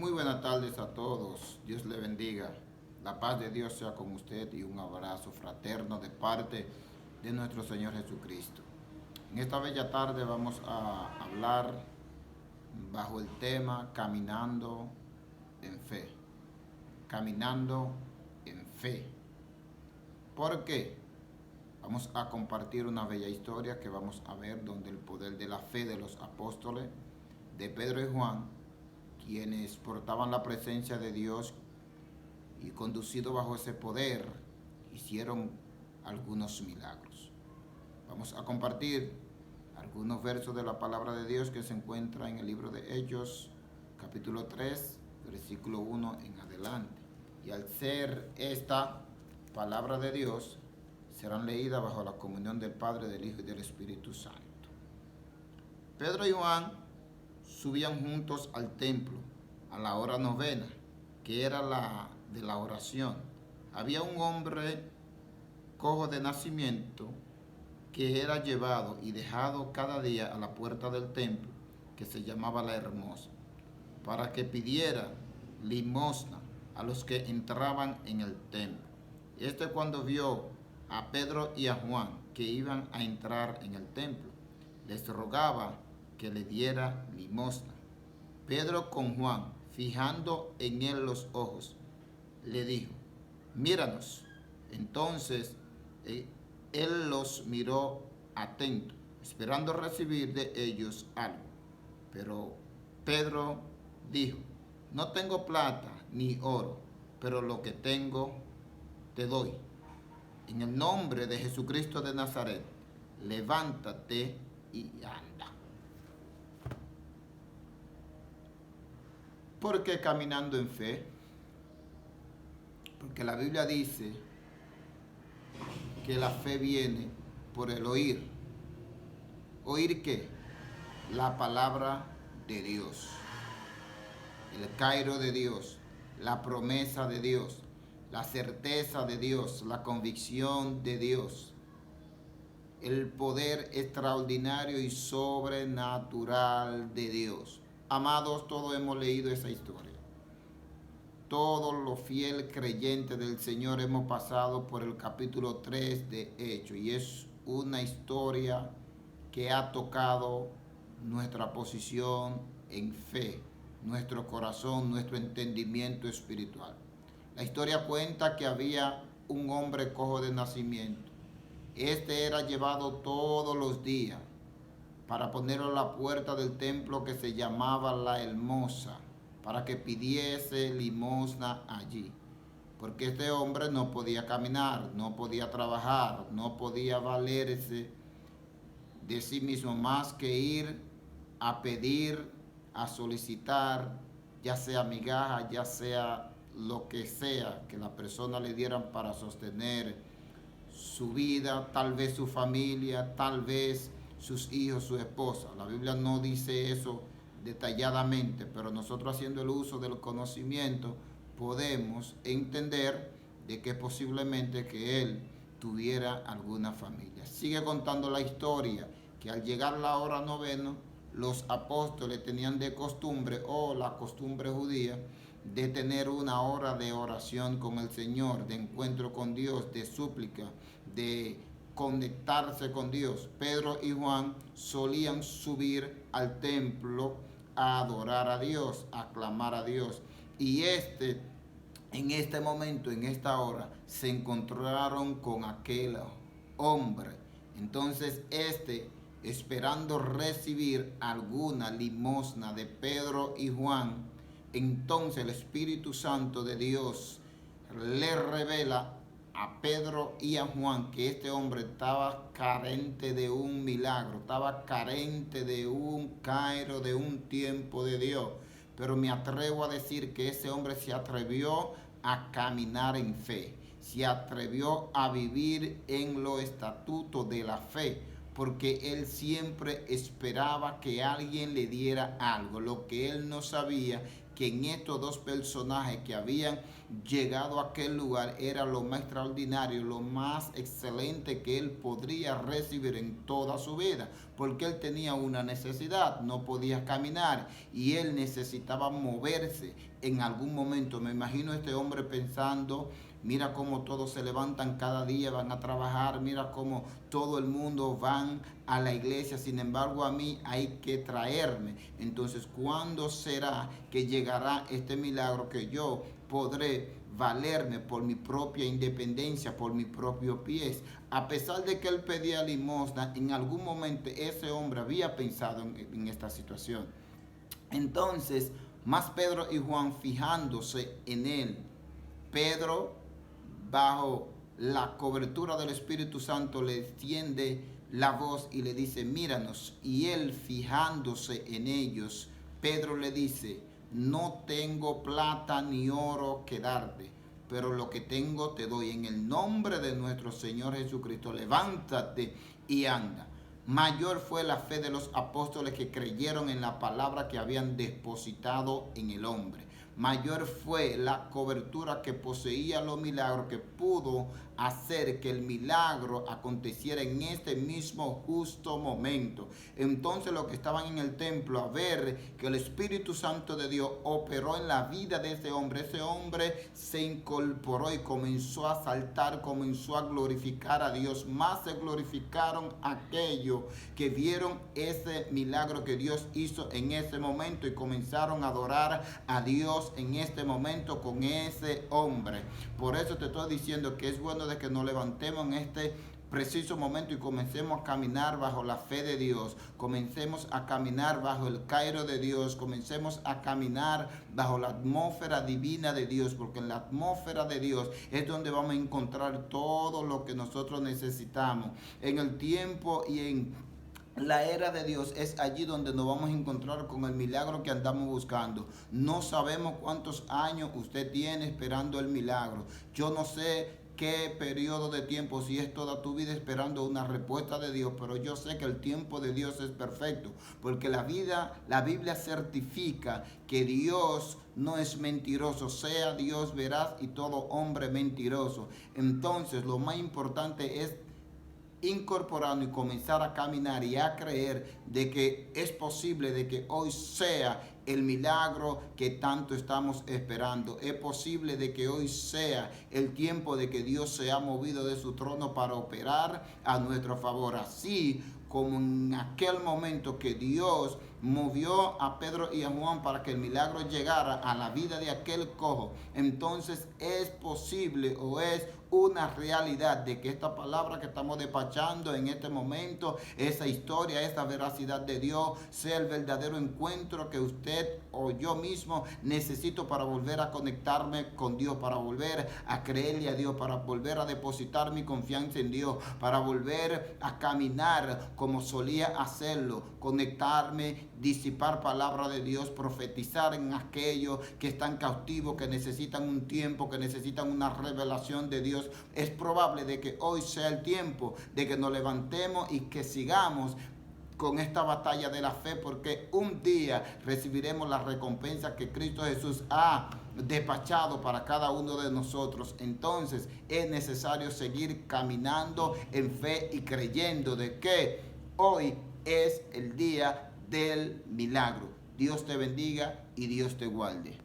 Muy buenas tardes a todos. Dios le bendiga. La paz de Dios sea con usted y un abrazo fraterno de parte de nuestro Señor Jesucristo. En esta bella tarde vamos a hablar bajo el tema Caminando en Fe. Caminando en Fe. ¿Por qué? Vamos a compartir una bella historia que vamos a ver donde el poder de la fe de los apóstoles, de Pedro y Juan, quienes portaban la presencia de Dios y conducidos bajo ese poder, hicieron algunos milagros. Vamos a compartir algunos versos de la palabra de Dios que se encuentra en el libro de Hechos, capítulo 3, versículo 1 en adelante. Y al ser esta palabra de Dios, serán leídas bajo la comunión del Padre, del Hijo y del Espíritu Santo. Pedro y Juan subían juntos al templo a la hora novena, que era la de la oración. Había un hombre cojo de nacimiento que era llevado y dejado cada día a la puerta del templo, que se llamaba La Hermosa, para que pidiera limosna a los que entraban en el templo. Cuando vio a Pedro y a Juan que iban a entrar en el templo, les rogaba que le diera limosna. Pedro con Juan, fijando en él los ojos, le dijo: míranos. Entonces él los miró atento, esperando recibir de ellos algo. Pero Pedro dijo: no tengo plata ni oro, pero lo que tengo te doy. En el nombre de Jesucristo de Nazaret, levántate y anda. ¿Por qué caminando en fe? Porque la Biblia dice que la fe viene por el oír. ¿Oír qué? La palabra de Dios, el cairo de Dios, la promesa de Dios, la certeza de Dios, la convicción de Dios, el poder extraordinario y sobrenatural de Dios. Amados, todos hemos leído esa historia. Todos los fieles creyentes del Señor hemos pasado por el capítulo 3 de Hechos, y es una historia que ha tocado nuestra posición en fe, nuestro corazón, nuestro entendimiento espiritual. La historia cuenta que había un hombre cojo de nacimiento. Era llevado todos los días para ponerlo a la puerta del templo que se llamaba La Hermosa, para que pidiese limosna allí. Porque este hombre no podía caminar, no podía trabajar, no podía valerse de sí mismo más que ir a pedir, a solicitar, ya sea migaja, ya sea lo que sea que la persona le dieran para sostener su vida, tal vez su familia, tal vez sus hijos, su esposa. La Biblia no dice eso detalladamente, pero nosotros, haciendo el uso del conocimiento, podemos entender de que posiblemente que él tuviera alguna familia. Sigue contando la historia que al llegar la hora novena, los apóstoles tenían de costumbre, o la costumbre judía, de tener una hora de oración con el Señor, de encuentro con Dios, de súplica, de conectarse con Dios. Pedro y Juan solían subir al templo a adorar a Dios, a clamar a Dios. Y en este momento, en esta hora, se encontraron con aquel hombre. Entonces esperando recibir alguna limosna de Pedro y Juan, entonces el Espíritu Santo de Dios le revela a Pedro y a Juan que este hombre estaba carente de un milagro, estaba carente de un cairo, de un tiempo de Dios. Pero me atrevo a decir que ese hombre se atrevió a caminar en fe, se atrevió a vivir en los estatutos de la fe, porque él siempre esperaba que alguien le diera algo. Lo que él no sabía, que en estos dos personajes que habían llegado a aquel lugar era lo más extraordinario, lo más excelente que él podría recibir en toda su vida, porque él tenía una necesidad, no podía caminar y él necesitaba moverse en algún momento. Me imagino a este hombre pensando: mira cómo todos se levantan cada día, van a trabajar, mira cómo todo el mundo van a la iglesia, sin embargo a mí hay que traerme. Entonces, ¿cuándo será que llegará este milagro que yo podré valerme por mi propia independencia, por mis propios pies? A pesar de que él pedía limosna, en algún momento ese hombre había pensado en esta situación. Entonces, más Pedro y Juan fijándose en él. Pedro, bajo la cobertura del Espíritu Santo, le extiende la voz y le dice: míranos. Y él, fijándose en ellos, Pedro le dice: no tengo plata ni oro que darte, pero lo que tengo te doy. En el nombre de nuestro Señor Jesucristo, levántate y anda. Mayor fue la fe de los apóstoles que creyeron en la palabra que habían depositado en el hombre. Mayor fue la cobertura que poseía los milagros, que pudo hacer que el milagro aconteciera en este mismo justo momento. Entonces los que estaban en el templo, a ver que el Espíritu Santo de Dios operó en la vida de ese hombre se incorporó y comenzó a saltar, comenzó a glorificar a Dios. Más se glorificaron aquellos que vieron ese milagro que Dios hizo en ese momento y comenzaron a adorar a Dios en este momento con ese hombre. Por eso te estoy diciendo que es bueno de que nos levantemos en este preciso momento y comencemos a caminar bajo la fe de Dios, comencemos a caminar bajo el cairo de Dios, comencemos a caminar bajo la atmósfera divina de Dios, porque en la atmósfera de Dios es donde vamos a encontrar todo lo que nosotros necesitamos. En el tiempo y en la era de Dios es allí donde nos vamos a encontrar con el milagro que andamos buscando. No sabemos cuántos años usted tiene esperando el milagro. Yo no sé qué periodo de tiempo, si es toda tu vida esperando una respuesta de Dios, pero yo sé que el tiempo de Dios es perfecto, porque la Biblia certifica que Dios no es mentiroso, sea Dios veraz y todo hombre mentiroso. Entonces, lo más importante es incorporarnos y comenzar a caminar y a creer de que es posible de que hoy sea el milagro que tanto estamos esperando. Es posible de que hoy sea el tiempo de que Dios se ha movido de su trono para operar a nuestro favor. Así como en aquel momento que Dios movió a Pedro y a Juan para que el milagro llegara a la vida de aquel cojo, entonces es posible o es una realidad de que esta palabra que estamos despachando en este momento, esa historia, esa veracidad de Dios, sea el verdadero encuentro que usted o yo mismo necesito para volver a conectarme con Dios, para volver a creerle a Dios, para volver a depositar mi confianza en Dios, para volver a caminar como solía hacerlo, conectarme, disipar palabra de Dios, profetizar en aquellos que están cautivos, que necesitan un tiempo, que necesitan una revelación de Dios. Es probable de que hoy sea el tiempo de que nos levantemos y que sigamos con esta batalla de la fe, porque un día recibiremos la recompensa que Cristo Jesús ha despachado para cada uno de nosotros. Entonces es necesario seguir caminando en fe y creyendo de que hoy es el día del milagro. Dios te bendiga y Dios te guarde.